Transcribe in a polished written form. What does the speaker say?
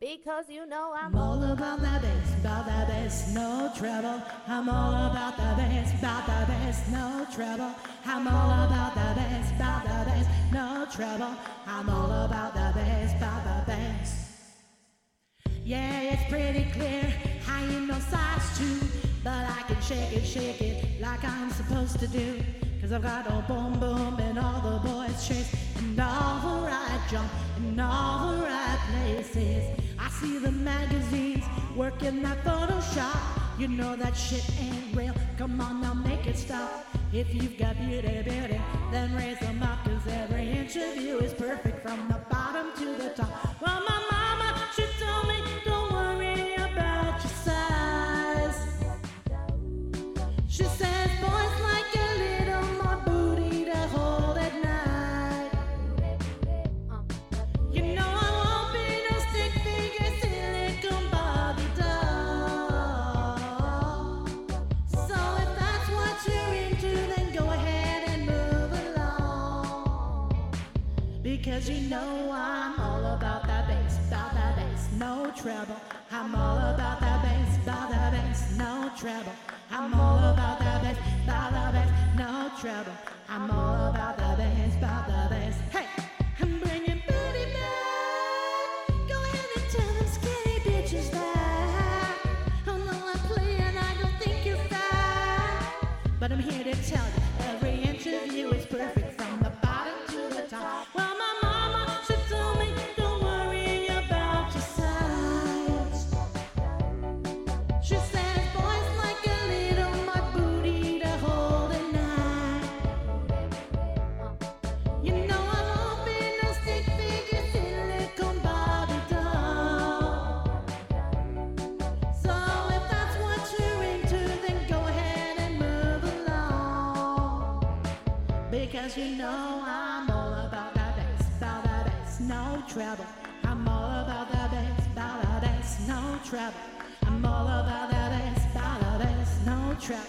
because you know I'm all about that bass, no trouble. I'm all about the bass, no trouble. I'm all about the bass, no trouble. I'm all about the bass. Yeah, it's pretty clear I ain't no size 2, but I can shake it like I'm supposed to do. 'Cause I've got a boom boom and all the boys chase, and all the right jump in all the right places. I see the magazines working that Photoshop. You know that shit ain't real. Come on now, make it stop. If you've got beauty, then raise them up. 'Cause every inch of you is perfect from the bottom to the top. Well, my mama, she told me, don't worry about your size. She says, boys like a little more booty to hold at night. You know I won't be no stick figure silicone Barbie doll. So if that's what you're into, then go ahead and move along. Because you know I'm all about that bass, no trouble. I'm all about that bass, no trouble. I'm all about that bass, no trouble. I'm all about the bass. Hey, I'm bringing booty back. Go ahead and tell them skinny bitches that. Oh no, I'm playing, I don't think you're fat. But I'm here to tell you, every inch of you is perfect from the bottom to the top. Well, my mama, she told me, don't worry about your size. She says, boys like a little more booty to hold at night. You know I won't be no stick figure silicone Barbie doll. So if that's what you're into, then go ahead and move along. Because you know I'm all about that bass, no trouble. I'm all about that bass, no trouble. I'm all about that bass, no trouble.